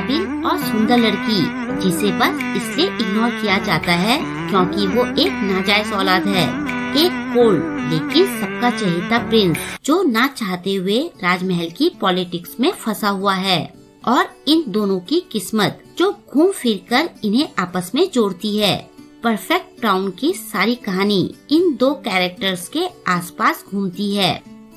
काबिल और सुंदर लड़की, जिसे बस इसलिए इग्नोर किया जाता है क्योंकि वो एक नाजायज औलाद है। एक कोल्ड लेकिन सबका चहेता प्रिंस, जो ना चाहते हुए राजमहल की पॉलिटिक्स में फंसा हुआ है, और इन दोनों की किस्मत जो घूम फिर कर इन्हें आपस में जोड़ती है। परफेक्ट क्राउन की सारी कहानी इन दो कैरेक्टर्स के आसपास घूमती है।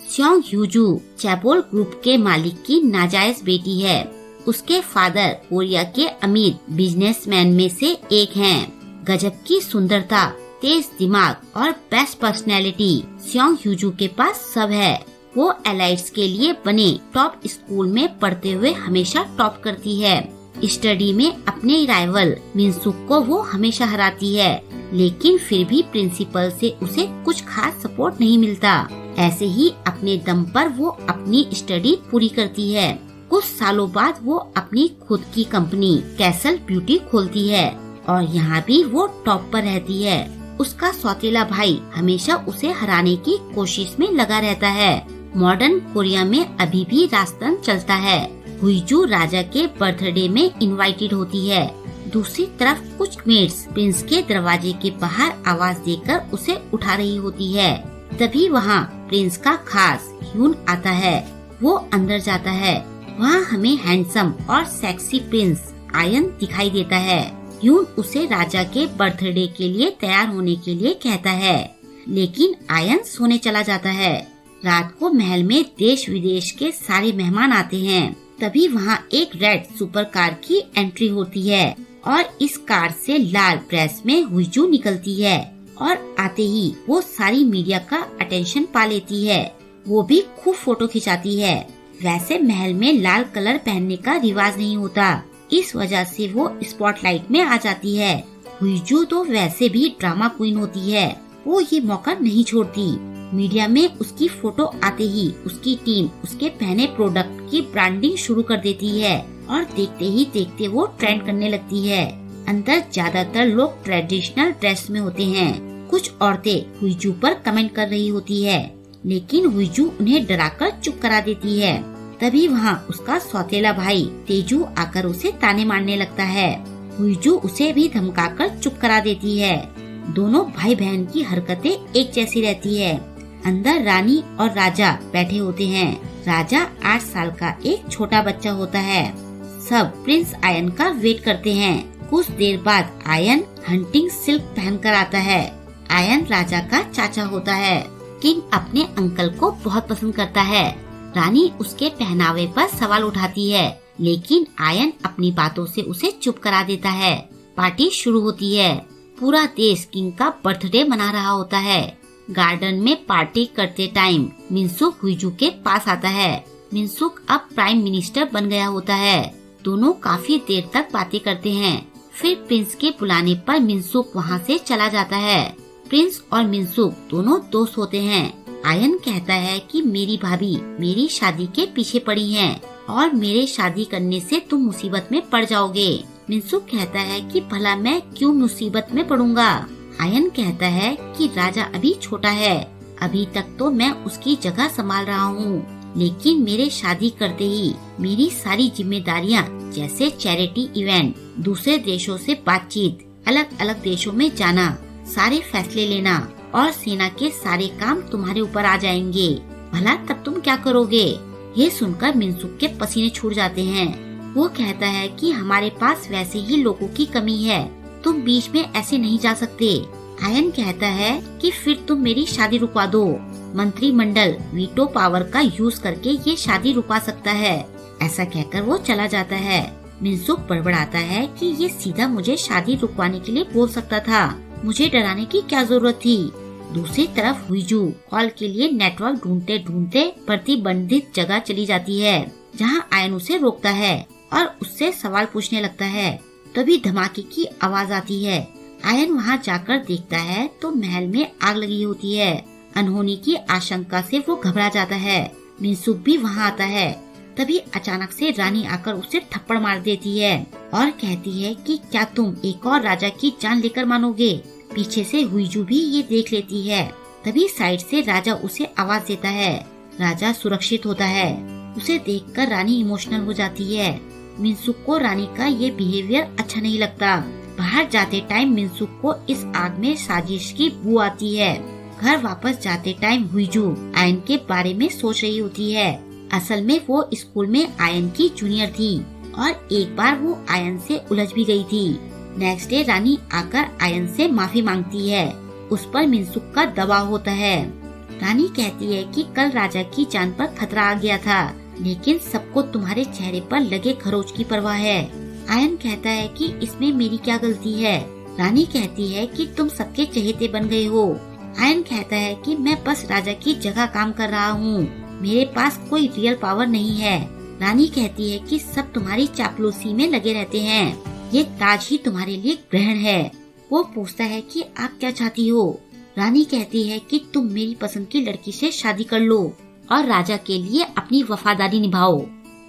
स्योंग ह्यूजू चैबोल ग्रुप के मालिक की नाजायज बेटी है। उसके फादर कोरिया के अमीर बिजनेसमैन में से एक हैं। गजब की सुंदरता, तेज दिमाग और बेस्ट पर्सनैलिटी स्योंग ह्यूजू के पास सब है। वो एलाइट्स के लिए बने टॉप स्कूल में पढ़ते हुए हमेशा टॉप करती है। स्टडी में अपने राइवल मिनसुक को वो हमेशा हराती है, लेकिन फिर भी प्रिंसिपल से उसे कुछ खास सपोर्ट नहीं मिलता। ऐसे ही अपने दम पर वो अपनी स्टडी पूरी करती है। कुछ सालों बाद वो अपनी खुद की कंपनी कैसल ब्यूटी खोलती है और यहाँ भी वो टॉप पर रहती है। उसका सौतेला भाई हमेशा उसे हराने की कोशिश में लगा रहता है। मॉडर्न कोरिया में अभी भी रास्तन चलता है। हुईजू राजा के बर्थडे में इनवाइटेड होती है। दूसरी तरफ कुछ मेड्स प्रिंस के दरवाजे के बाहर आवाज देकर उसे उठा रही होती है। तभी वहाँ प्रिंस का खास ह्यून आता है। वो अंदर जाता है। वहाँ हमें हैंडसम और सेक्सी प्रिंस आयन दिखाई देता है। ह्यून उसे राजा के बर्थडे के लिए तैयार होने के लिए कहता है, लेकिन आयन सोने चला जाता है। रात को महल में देश विदेश के सारे मेहमान आते हैं। तभी वहाँ एक रेड सुपर कार की एंट्री होती है और इस कार से लाल ड्रेस में हुईजू निकलती है और आते ही वो सारी मीडिया का अटेंशन पा लेती है। वो भी खूब फोटो खिंचाती है। वैसे महल में लाल कलर पहनने का रिवाज नहीं होता, इस वजह से वो स्पॉटलाइट में आ जाती है। हुईजू तो वैसे भी ड्रामा क्वीन होती है, वो ये मौका नहीं छोड़ती। मीडिया में उसकी फोटो आते ही उसकी टीम उसके पहने प्रोडक्ट की ब्रांडिंग शुरू कर देती है और देखते ही देखते वो ट्रेंड करने लगती है। अंदर ज्यादातर लोग ट्रेडिशनल ड्रेस में होते हैं। कुछ औरतें हुईजू पर कमेंट कर रही होती है, लेकिन हुईजू उन्हें डराकर चुप करा देती है। तभी वहाँ उसका सौतेला भाई तेजू आकर उसे ताने मारने लगता है। हुईजू उसे भी धमकाकर चुप करा देती है। दोनों भाई बहन की हरकतें एक जैसी रहती है। अंदर रानी और राजा बैठे होते हैं। राजा 8 साल का एक छोटा बच्चा होता है। सब प्रिंस आयन का वेट करते हैं। कुछ देर बाद आयन हंटिंग सिल्क पहनकर आता है। आयन राजा का चाचा होता है। किंग अपने अंकल को बहुत पसंद करता है। रानी उसके पहनावे पर सवाल उठाती है, लेकिन आयन अपनी बातों से उसे चुप करा देता है। पार्टी शुरू होती है। पूरा देश किंग का बर्थडे मना रहा होता है। गार्डन में पार्टी करते टाइम मिनसुक हुईजू के पास आता है। मिनसुक अब प्राइम मिनिस्टर बन गया होता है। दोनों काफी देर तक बातें करते हैं। फिर प्रिंस के बुलाने पर मिनसुक वहाँ से चला जाता है। प्रिंस और मिनसुक दोनों दोस्त होते हैं। आयन कहता है कि मेरी भाभी मेरी शादी के पीछे पड़ी हैं और मेरे शादी करने से तुम मुसीबत में पड़ जाओगे। मिनसुक कहता है कि भला मैं क्यों मुसीबत में पड़ूंगा। आयन कहता है कि राजा अभी छोटा है, अभी तक तो मैं उसकी जगह संभाल रहा हूँ, लेकिन मेरे शादी करते ही मेरी सारी जिम्मेदारियाँ जैसे चैरिटी इवेंट, दूसरे देशों से बातचीत, अलग अलग देशों में जाना, सारे फैसले लेना और सेना के सारे काम तुम्हारे ऊपर आ जाएंगे। भला तब तुम क्या करोगे। ये सुनकर मिनसुक के पसीने छूट जाते हैं। वो कहता है कि हमारे पास वैसे ही लोगों की कमी है, तुम बीच में ऐसे नहीं जा सकते। आयन कहता है कि फिर तुम मेरी शादी रुकवा दो। मंत्रिमंडल वीटो पावर का यूज करके ये शादी रुकवा सकता है। ऐसा कहकर वो चला जाता है। मिनसुक बड़बड़ाता है कि ये सीधा मुझे शादी रुकवाने के लिए बोल सकता था, मुझे डराने की क्या जरूरत थी। दूसरी तरफ हुईजू कॉल के लिए नेटवर्क ढूंढते ढूंढते प्रतिबंधित जगह चली जाती है, जहाँ आयन उसे रोकता है और उससे सवाल पूछने लगता है। तभी धमाके की आवाज आती है। आयन वहाँ जाकर देखता है तो महल में आग लगी होती है। अनहोनी की आशंका से वो घबरा जाता है। मिनसुक भी वहाँ आता है। तभी अचानक से रानी आकर उसे थप्पड़ मार देती है और कहती है कि क्या तुम एक और राजा की जान लेकर मानोगे। पीछे से हुईजू भी ये देख लेती है। तभी साइड से राजा उसे आवाज देता है। राजा सुरक्षित होता है। उसे देखकर रानी इमोशनल हो जाती है। मिनसुक को रानी का ये बिहेवियर अच्छा नहीं लगता। बाहर जाते टाइम मिनसुक को इस आग में साजिश की बू आती है। घर वापस जाते टाइम हुईजू आयन के बारे में सोच रही होती है। असल में वो स्कूल में आयन की जूनियर थी और एक बार वो आयन से उलझ भी गई थी। नेक्स्ट डे रानी आकर आयन से माफी मांगती है। उस पर मिनसुक का दबाव होता है। रानी कहती है कि कल राजा की जान पर खतरा आ गया था, लेकिन सबको तुम्हारे चेहरे पर लगे खरोच की परवाह है। आयन कहता है कि इसमें मेरी क्या गलती है। रानी कहती है कि तुम सबके चहेते बन गए हो। आयन कहता है कि मैं बस राजा की जगह काम कर रहा हूँ, मेरे पास कोई रियल पावर नहीं है। रानी कहती है कि सब तुम्हारी चापलूसी में लगे रहते हैं, ये ताज ही तुम्हारे लिए ग्रहण है। वो पूछता है कि आप क्या चाहती हो। रानी कहती है कि तुम मेरी पसंद की लड़की से शादी कर लो और राजा के लिए अपनी वफादारी निभाओ।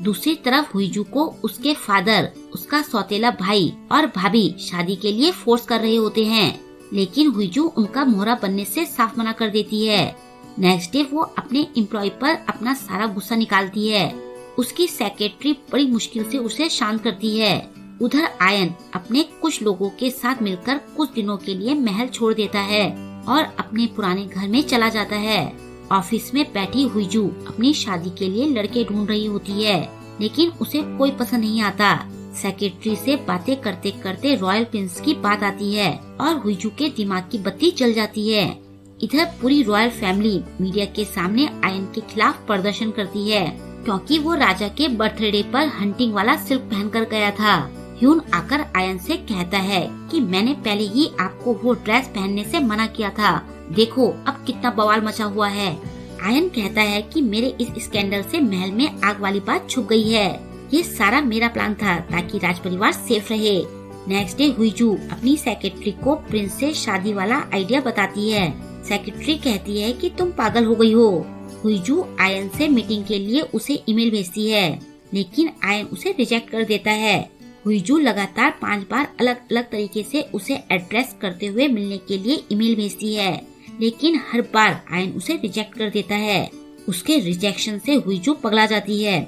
दूसरी तरफ हुईजू को उसके फादर, उसका सौतेला भाई और भाभी शादी के लिए फोर्स कर रहे होते हैं, लेकिन हुईजू उनका मोहरा बनने से साफ मना कर देती है। नेक्स्ट डे वो अपने एम्प्लॉय पर अपना सारा गुस्सा निकालती है। उसकी सेक्रेटरी बड़ी मुश्किल से उसे शांत करती है। उधर आयन अपने कुछ लोगों के साथ मिलकर कुछ दिनों के लिए महल छोड़ देता है और अपने पुराने घर में चला जाता है। ऑफिस में बैठी हुईजू अपनी शादी के लिए लड़के ढूंढ रही होती है, लेकिन उसे कोई पसंद नहीं आता। सेक्रेटरी से बातें करते करते रॉयल प्रिंस की बात आती है और हुईजू के दिमाग की बत्ती जल जाती है। इधर पूरी रॉयल फैमिली मीडिया के सामने आयन के खिलाफ प्रदर्शन करती है, क्योंकि वो राजा के बर्थडे पर हंटिंग वाला सिल्क पहनकर गया था। ह्यून आकर आयन से कहता है कि मैंने पहले ही आपको वो ड्रेस पहनने से मना किया था, देखो अब कितना बवाल मचा हुआ है। आयन कहता है कि मेरे इस स्कैंडल से महल में आग वाली बात छुप गई है, ये सारा मेरा प्लान था ताकि राज परिवार सेफ रहे। नेक्स्ट डे हुईजू अपनी सेक्रेटरी को प्रिंस से शादी वाला आइडिया बताती है। सेक्रेटरी कहती है कि तुम पागल हो गई हो। हुईजू आयन से मीटिंग के लिए उसे ईमेल भेजती है, लेकिन आयन उसे रिजेक्ट कर देता है। हुईजू लगातार 5 बार अलग अलग तरीके से उसे एड्रेस करते हुए मिलने के लिए ईमेल भेजती है, लेकिन हर बार आयन उसे रिजेक्ट कर देता है। उसके रिजेक्शन से हुईजू पगला जाती है।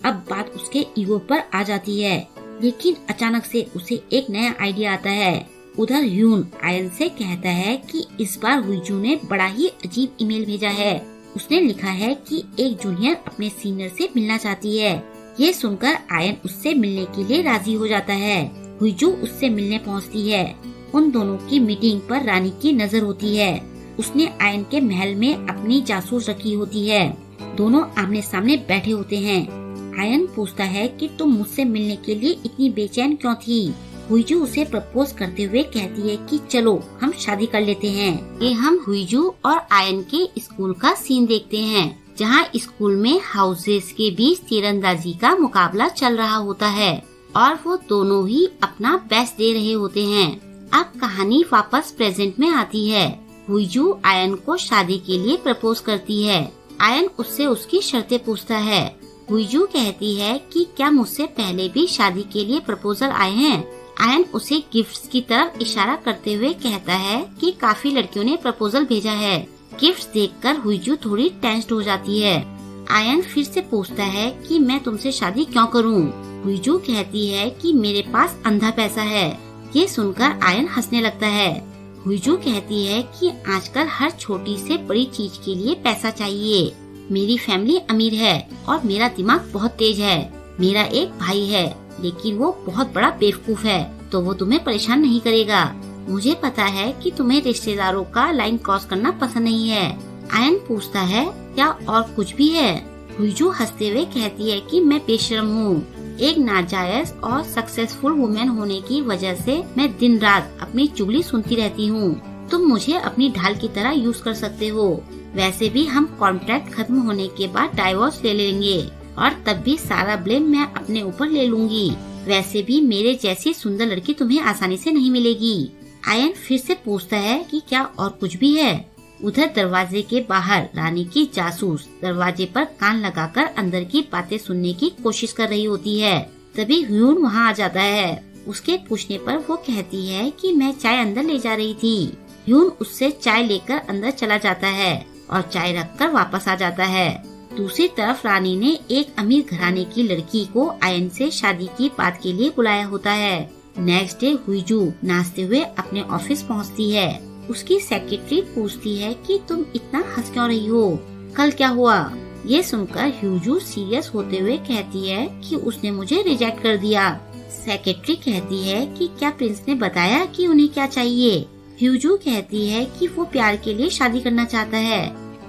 अब बात उसके ईगो पर आ जाती है, लेकिन अचानक से उसे एक नया आइडिया आता है। उधर ह्यून आयन से कहता है कि इस बार हुईजू ने बड़ा ही अजीब ईमेल भेजा है। उसने लिखा है कि एक जूनियर अपने सीनियर से मिलना चाहती है। ये सुनकर आयन उससे मिलने के लिए राजी हो जाता है। हुईजू उससे मिलने पहुंचती है। उन दोनों की मीटिंग पर रानी की नजर होती है। उसने आयन के महल में अपनी जासूस रखी होती है। दोनों आमने सामने बैठे होते हैं। आयन पूछता है कि तुम मुझसे मिलने के लिए इतनी बेचैन क्यों थी। हुईजू उसे प्रपोज करते हुए कहती है कि चलो हम शादी कर लेते हैं। ये हम हुईजू और आयन के स्कूल का सीन देखते हैं, जहाँ स्कूल में हाउसेस के बीच तीरंदाजी का मुकाबला चल रहा होता है और वो दोनों ही अपना बेस्ट दे रहे होते हैं। अब कहानी वापस प्रेजेंट में आती है। हुईजू आयन को शादी के लिए प्रपोज करती है। आयन उससे उसकी शर्तें पूछता है। हुईजू कहती है कि क्या मुझसे पहले भी शादी के लिए प्रपोजल आए हैं। आयन उसे गिफ्ट्स की तरफ इशारा करते हुए कहता है कि काफी लड़कियों ने प्रपोजल भेजा है। गिफ्ट्स देखकर हुईजू थोड़ी टेंस्ड हो जाती है। आयन फिर से पूछता है कि मैं तुमसे शादी क्यों करूं। हुईजू कहती है कि मेरे पास अंधा पैसा है। ये सुनकर आयन हंसने लगता है। हुईजू कहती है कि आजकल हर छोटी से बड़ी चीज के लिए पैसा चाहिए। मेरी फैमिली अमीर है और मेरा दिमाग बहुत तेज है। मेरा एक भाई है, लेकिन वो बहुत बड़ा बेवकूफ है, तो वो तुम्हें परेशान नहीं करेगा। मुझे पता है कि तुम्हें रिश्तेदारों का लाइन क्रॉस करना पसंद नहीं है। आयन पूछता है क्या और कुछ भी है। हुईजू हंसते हुए कहती है कि मैं बेशर्म हूँ। एक नाजायज और सक्सेसफुल वुमेन होने की वजह से मैं दिन रात अपनी चुगली सुनती रहती हूँ। तुम मुझे अपनी ढाल की तरह यूज कर सकते हो। वैसे भी हम कॉन्ट्रैक्ट खत्म होने के बाद डाइवोर्स ले लेंगे और तब भी सारा ब्लेम मैं अपने ऊपर ले लूंगी। वैसे भी मेरे जैसी सुंदर लड़की तुम्हें आसानी से नहीं मिलेगी। आयन फिर से पूछता है कि क्या और कुछ भी है। उधर दरवाजे के बाहर रानी की जासूस दरवाजे पर कान लगाकर अंदर की बातें सुनने की कोशिश कर रही होती है। तभी ह्यून वहाँ आ जाता है। उसके पूछने पर वो कहती है कि मैं चाय अंदर ले जा रही थी। ह्यून उससे चाय लेकर अंदर चला जाता है और चाय रखकर वापस आ जाता है। दूसरी तरफ रानी ने एक अमीर घराने की लड़की को आयन से शादी की बात के लिए बुलाया होता है। नेक्स्ट डे हुईजू नाचते हुए अपने ऑफिस पहुंचती है। उसकी सेक्रेटरी पूछती है कि तुम इतना हंस क्यों रही हो, कल क्या हुआ? ये सुनकर हुईजू सीरियस होते हुए कहती है कि उसने मुझे रिजेक्ट कर दिया। सेक्रेटरी कहती है कि क्या प्रिंस ने बताया कि उन्हें क्या चाहिए? हुईजू कहती है कि वो प्यार के लिए शादी करना चाहता है,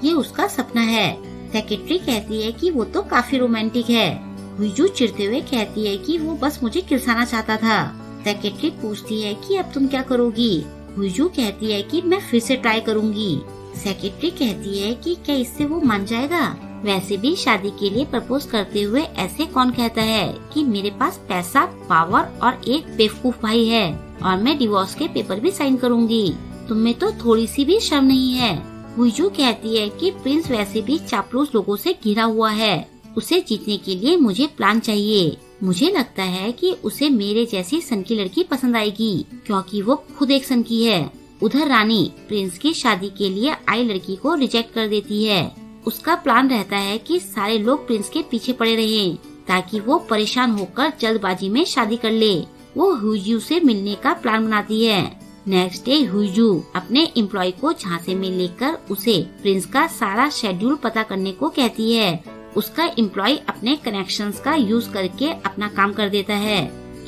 ये उसका सपना है। सेक्रेटरी कहती है कि वो तो काफी रोमांटिक है। हुईजू चिढ़ते हुए कहती है कि वो बस मुझे किलसाना चाहता था। सेक्रेटरी पूछती है कि अब तुम क्या करोगी? हुईजू कहती है कि मैं फिर से ट्राई करूंगी। सेक्रेटरी कहती है कि क्या इससे वो मान जाएगा? वैसे भी शादी के लिए प्रपोज करते हुए ऐसे कौन कहता है कि मेरे पास पैसा, पावर और एक बेवकूफ भाई है और मैं डिवोर्स के पेपर भी साइन करूंगी। तुम्हें तो थोड़ी सी भी शर्म नहीं है। हुईजू कहती है कि प्रिंस वैसे भी चापलूस लोगों से घिरा हुआ है, उसे जीतने के लिए मुझे प्लान चाहिए। मुझे लगता है कि उसे मेरे जैसी सन की लड़की पसंद आएगी क्योंकि वो खुद एक सन की है। उधर रानी प्रिंस की शादी के लिए आई लड़की को रिजेक्ट कर देती है। उसका प्लान रहता है कि सारे लोग प्रिंस के पीछे पड़े रहें ताकि वो परेशान होकर जल्दबाजी में शादी कर ले। वो हुईजू से मिलने का प्लान बनाती है। नेक्स्ट डे हुईजू अपने एम्प्लॉय को झांसे में लेकर उसे प्रिंस का सारा शेड्यूल पता करने को कहती है। उसका एम्प्लॉय अपने कनेक्शंस का यूज करके अपना काम कर देता है।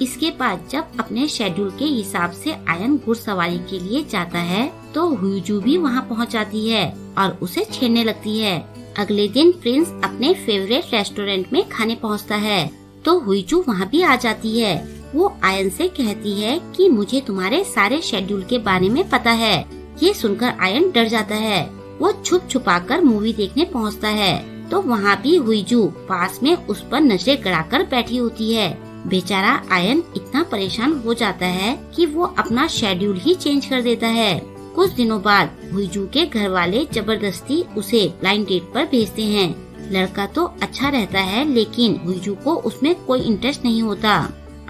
इसके बाद जब अपने शेड्यूल के हिसाब से आयन घुड़सवारी के लिए जाता है तो हुईजू भी वहां पहुंच जाती है और उसे छेड़ने लगती है। अगले दिन प्रिंस अपने फेवरेट रेस्टोरेंट में खाने पहुंचता है तो हुईजू वहां भी आ जाती है। वो आयन से कहती है कि मुझे तुम्हारे सारे शेड्यूल के बारे में पता है। ये सुनकर आयन डर जाता है। वो छुप छुपाकर मूवी देखने पहुंचता है तो वहाँ भी हुईजू पास में उस पर नजरें गड़ाकर बैठी होती है। बेचारा आयन इतना परेशान हो जाता है कि वो अपना शेड्यूल ही चेंज कर देता है। कुछ दिनों बाद हुईजू के घर वाले जबरदस्ती उसे ब्लाइंड डेट पर भेजते हैं। लड़का तो अच्छा रहता है लेकिन हुईजू को उसमें कोई इंटरेस्ट नहीं होता।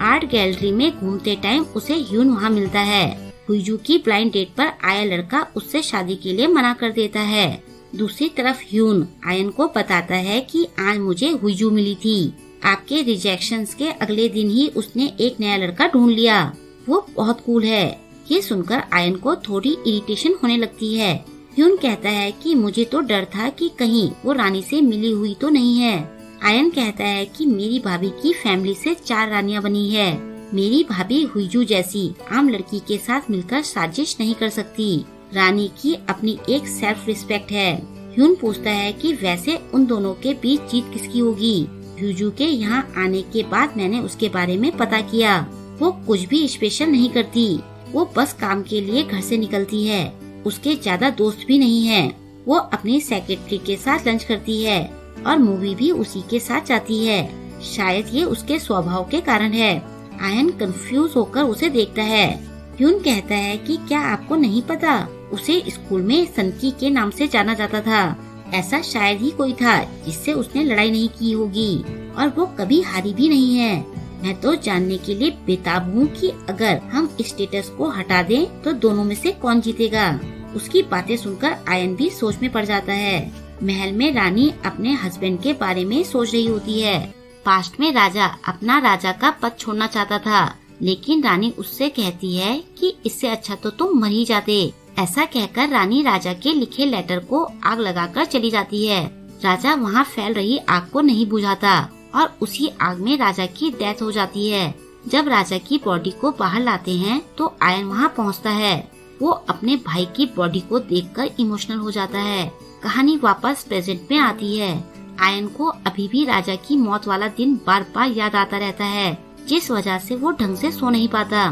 आर्ट गैलरी में घूमते टाइम उसे ह्यून वहाँ मिलता है। हुईजू की ब्लाइंड डेट पर आया लड़का उससे शादी के लिए मना कर देता है। दूसरी तरफ ह्यून आयन को बताता है कि आज मुझे हुईजू मिली थी। आपके रिजेक्शंस के अगले दिन ही उसने एक नया लड़का ढूंढ लिया। वो बहुत कूल है। ये सुनकर आयन को थोड़ी इरिटेशन होने लगती है। ह्यून कहता है कि मुझे तो डर था कि कहीं वो रानी से मिली हुई तो नहीं है। आयन कहता है कि मेरी भाभी की फैमिली से 4 रानियां बनी है। मेरी भाभी हुईजू जैसी आम लड़की के साथ मिलकर साजिश नहीं कर सकती। रानी की अपनी एक सेल्फ रिस्पेक्ट है। ह्यून पूछता है कि वैसे उन दोनों के बीच जीत किसकी होगी। हुईजू के यहाँ आने के बाद मैंने उसके बारे में पता किया। वो कुछ भी स्पेशल नहीं करती। वो बस काम के लिए घर से निकलती है। उसके ज्यादा दोस्त भी नहीं है। वो अपनी सेक्रेटरी के साथ लंच करती है और मूवी भी उसी के साथ जाती है। शायद ये उसके स्वभाव के कारण है। आयन कंफ्यूज होकर उसे देखता है। ह्यून कहता है कि क्या आपको नहीं पता, उसे स्कूल में सनकी के नाम से जाना जाता था। ऐसा शायद ही कोई था जिससे उसने लड़ाई नहीं की होगी और वो कभी हारी भी नहीं है। मैं तो जानने के लिए बेताब हूँ कि अगर हम स्टेटस को हटा दें तो दोनों में से कौन जीतेगा। उसकी बातें सुनकर आयन भी सोच में पड़ जाता है। महल में रानी अपने हस्बैंड के बारे में सोच रही होती है। पास्ट में राजा अपना राजा का पद छोड़ना चाहता था लेकिन रानी उससे कहती है कि इससे अच्छा तो तुम मर ही जाते। ऐसा कहकर रानी राजा के लिखे लेटर को आग लगाकर चली जाती है। राजा वहाँ फैल रही आग को नहीं बुझाता और उसी आग में राजा की डेथ हो जाती है। जब राजा की बॉडी को बाहर लाते हैं तो आयन वहाँ पहुँचता है। वो अपने भाई की बॉडी को देखकर इमोशनल हो जाता है। कहानी वापस प्रेजेंट में आती है। आयन को अभी भी राजा की मौत वाला दिन बार बार याद आता रहता है, जिस वजह से वो ढंग से सो नहीं पाता।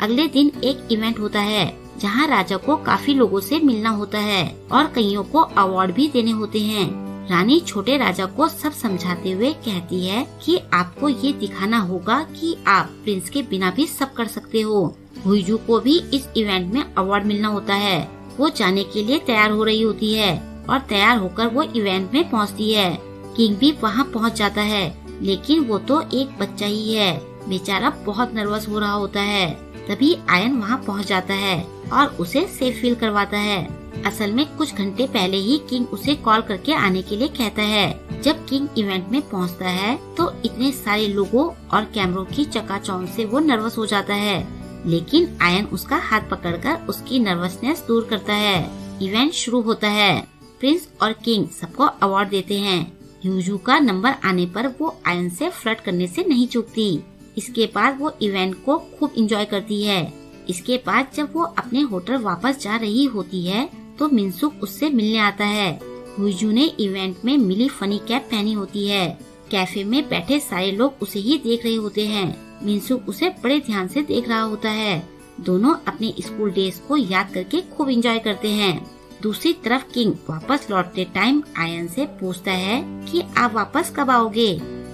अगले दिन एक इवेंट होता है जहाँ राजा को काफी लोगों से मिलना होता है और कईयों को अवार्ड भी देने होते हैं। रानी छोटे राजा को सब समझाते हुए कहती है कि आपको ये दिखाना होगा कि आप प्रिंस के बिना भी सब कर सकते हो। हुईजू को भी इस इवेंट में अवार्ड मिलना होता है। वो जाने के लिए तैयार हो रही होती है और तैयार होकर वो इवेंट में पहुंचती है। किंग भी वहां पहुंच जाता है लेकिन वो तो एक बच्चा ही है। बेचारा बहुत नर्वस हो रहा होता है। तभी आयन वहां पहुंच जाता है और उसे सेफ फील करवाता है। असल में कुछ घंटे पहले ही किंग उसे कॉल करके आने के लिए कहता है। जब किंग इवेंट में पहुंचता है तो इतने सारे लोगों और कैमरों की चकाचौंध से वो नर्वस हो जाता है, लेकिन आयन उसका हाथ पकड़कर उसकी नर्वसनेस दूर करता है। इवेंट शुरू होता है। प्रिंस और किंग सबको अवार्ड देते हैं। ह्यूजू का नंबर आने पर वो आयन से फ्लर्ट करने से नहीं चूकती। इसके बाद वो इवेंट को खूब एंजॉय करती है। इसके बाद जब वो अपने होटल वापस जा रही होती है तो मिनसुक उससे मिलने आता है। ह्यूजू ने इवेंट में मिली फनी कैप पहनी होती है। कैफे में बैठे सारे लोग उसे ही देख रहे होते हैं। मिनसुक उसे बड़े ध्यान से देख रहा होता है। दोनों अपने स्कूल डेज को याद करके खूब एंजॉय करते हैं। दूसरी तरफ किंग वापस लौटते टाइम आयन से पूछता है कि आप वापस कब आओगे।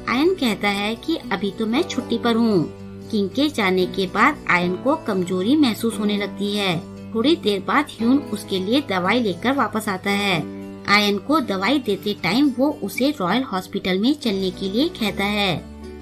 आयन कहता है कि अभी तो मैं छुट्टी पर हूँ। किंग के जाने के बाद आयन को कमजोरी महसूस होने लगती है। थोड़ी देर बाद ह्यून उसके लिए दवाई लेकर वापस आता है। आयन को दवाई देते टाइम वो उसे रॉयल हॉस्पिटल में चलने के लिए कहता है।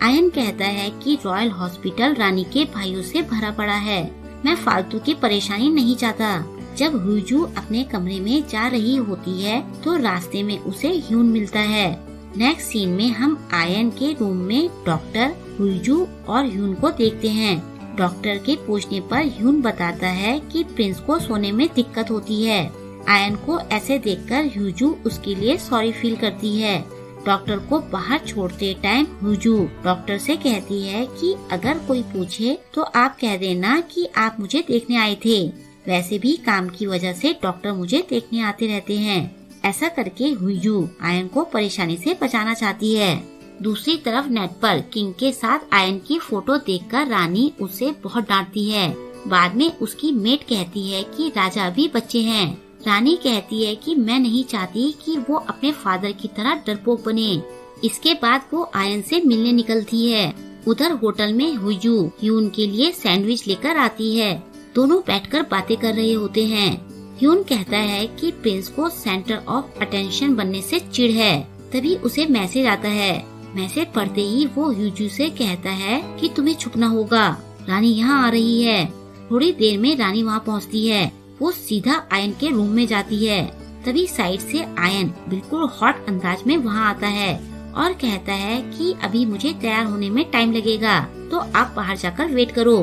आयन कहता है कि रॉयल हॉस्पिटल रानी के भाइयों से भरा पड़ा है, मैं फालतू की परेशानी नहीं चाहता। जब ह्यूजू अपने कमरे में जा रही होती है तो रास्ते में उसे ह्यून मिलता है। नेक्स्ट सीन में हम आयन के रूम में डॉक्टर, ह्यूजू और ह्यून को देखते हैं। डॉक्टर के पूछने पर ह्यून बताता है कि प्रिंस को सोने में दिक्कत होती है। आयन को ऐसे देखकर ह्यूजू उसके लिए सॉरी फील करती है। डॉक्टर को बाहर छोड़ते टाइम ह्यूजू डॉक्टर से कहती है कि अगर कोई पूछे तो आप कह देना कि आप मुझे देखने आए थे। वैसे भी काम की वजह से डॉक्टर मुझे देखने आते रहते हैं। ऐसा करके ह्यूजू आयन को परेशानी से बचाना चाहती है। दूसरी तरफ नेट पर किंग के साथ आयन की फोटो देखकर रानी उसे बहुत डांटती है। बाद में उसकी मेट कहती है कि राजा भी बच्चे हैं। रानी कहती है कि मैं नहीं चाहती कि वो अपने फादर की तरह डरपोक बने। इसके बाद वो आयन से मिलने निकलती है। उधर होटल में ह्यूजू ह्यून के लिए सैंडविच लेकर आती है। दोनों बैठकर बातें कर रहे होते हैं। ह्यून कहता है कि प्रिंस को सेंटर ऑफ अटेंशन बनने से चिढ़ है। तभी उसे मैसेज आता है। मैसेज पढ़ते ही वो ह्यूजू से कहता है कि तुम्हें छुपना होगा, रानी यहाँ आ रही है। थोड़ी देर में रानी वहाँ पहुँचती है। वो सीधा आयन के रूम में जाती है। तभी साइड से आयन बिल्कुल हॉट अंदाज में वहाँ आता है और कहता है कि अभी मुझे तैयार होने में टाइम लगेगा, तो आप बाहर जाकर वेट करो।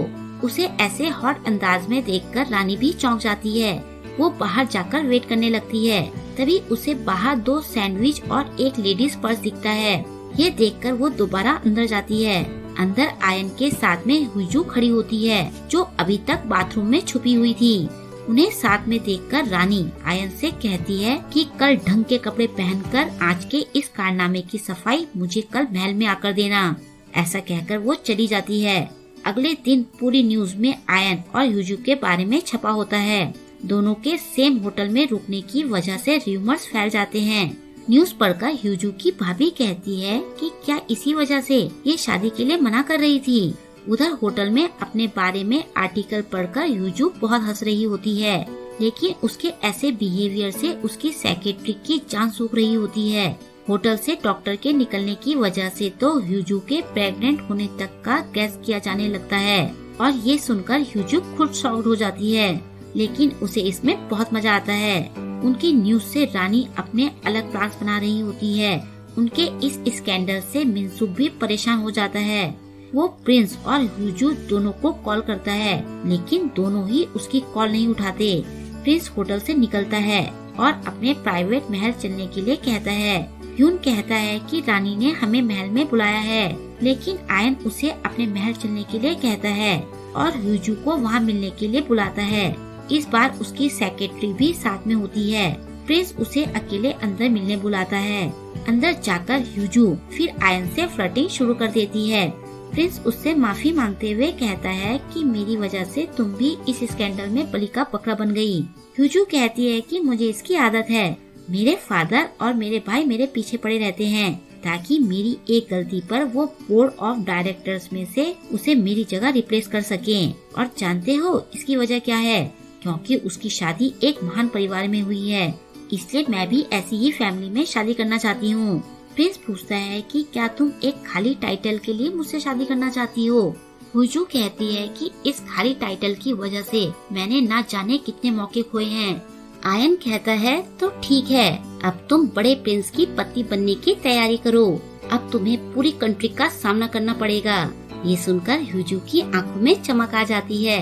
उसे ऐसे हॉट अंदाज में देखकर रानी भी चौंक जाती है। वो बाहर जाकर वेट करने लगती है। तभी उसे बाहर 2 सैंडविच और एक लेडीज पर्स दिखता है। ये देखकर वो दोबारा अंदर जाती है। अंदर आयन के साथ में ह्यूजू खड़ी होती है, जो अभी तक बाथरूम में छुपी हुई थी। उन्हें साथ में देखकर रानी आयन से कहती है कि कल ढंग के कपड़े पहनकर आज के इस कारनामे की सफाई मुझे कल महल में आकर देना। ऐसा कहकर वो चली जाती है। अगले दिन पूरी न्यूज में आयन और ह्यूजू के बारे में छपा होता है। दोनों के सेम होटल में रुकने की वजह से र्यूमर्स फैल जाते हैं। न्यूज पढ़कर ह्यूजू की भाभी कहती है कि क्या इसी वजह से ये शादी के लिए मना कर रही थी। उधर होटल में अपने बारे में आर्टिकल पढ़कर ह्यूजू बहुत हंस रही होती है, लेकिन उसके ऐसे बिहेवियर से उसकी सेक्रेटरी की जान सूख रही होती है। होटल से डॉक्टर के निकलने की वजह से तो ह्यूजू के प्रेग्नेंट होने तक का गैस किया जाने लगता है और ये सुनकर ह्यूजू खुद शॉक्ड हो जाती है, लेकिन उसे इसमें बहुत मजा आता है। उनकी न्यूज से रानी अपने अलग प्लान्स बना रही होती है। उनके इस स्कैंडल से मिनसुक भी परेशान हो जाता है। वो प्रिंस और ह्यूजू दोनों को कॉल करता है, लेकिन दोनों ही उसकी कॉल नहीं उठाते। प्रिंस होटल से निकलता है और अपने प्राइवेट महल चलने के लिए कहता है। ह्यून कहता है कि रानी ने हमें महल में बुलाया है, लेकिन आयन उसे अपने महल चलने के लिए कहता है और ह्यूजू को वहाँ मिलने के लिए बुलाता है। इस बार उसकी सेक्रेटरी भी साथ में होती है। प्रिंस उसे अकेले अंदर मिलने बुलाता है। अंदर जाकर ह्यूजू फिर आयन से फ्लर्टिंग शुरू कर देती है। प्रिंस उससे माफी मांगते हुए कहता है कि मेरी वजह से तुम भी इस स्कैंडल में बलि का बकरा बन गई। ह्यूजू कहती है कि मुझे इसकी आदत है। मेरे फादर और मेरे भाई मेरे पीछे पड़े रहते हैं ताकि मेरी एक गलती पर वो बोर्ड ऑफ डायरेक्टर्स में से उसे मेरी जगह रिप्लेस कर सकें। और जानते हो इसकी वजह क्या है? क्योंकि उसकी शादी एक महान परिवार में हुई है, इसलिए मैं भी ऐसी ही फैमिली में शादी करना चाहती हूँ। प्रिंस पूछता है कि क्या तुम एक खाली टाइटल के लिए मुझसे शादी करना चाहती हो? ह्यूजू कहती है कि इस खाली टाइटल की वजह से मैंने ना जाने कितने मौके खोए हैं। आयन कहता है तो ठीक है, अब तुम बड़े प्रिंस की पत्नी बनने की तैयारी करो। अब तुम्हें पूरी कंट्री का सामना करना पड़ेगा। ये सुनकर ह्यूजू की आंखों में चमक आ जाती है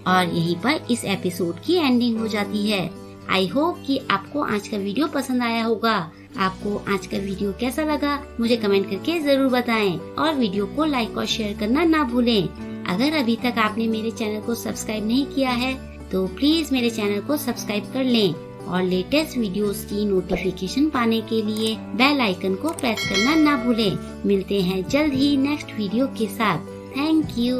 और यहीं पर इस एपिसोड की एंडिंग हो जाती है। आई होप कि आपको आज का वीडियो पसंद आया होगा। आपको आज का वीडियो कैसा लगा मुझे कमेंट करके जरूर बताएं और वीडियो को लाइक और शेयर करना ना भूलें। अगर अभी तक आपने मेरे चैनल को सब्सक्राइब नहीं किया है तो प्लीज मेरे चैनल को सब्सक्राइब कर लें और लेटेस्ट वीडियोस की नोटिफिकेशन पाने के लिए बेल आइकन को प्रेस करना ना भूलें। मिलते हैं जल्द ही नेक्स्ट वीडियो के साथ। Thank you.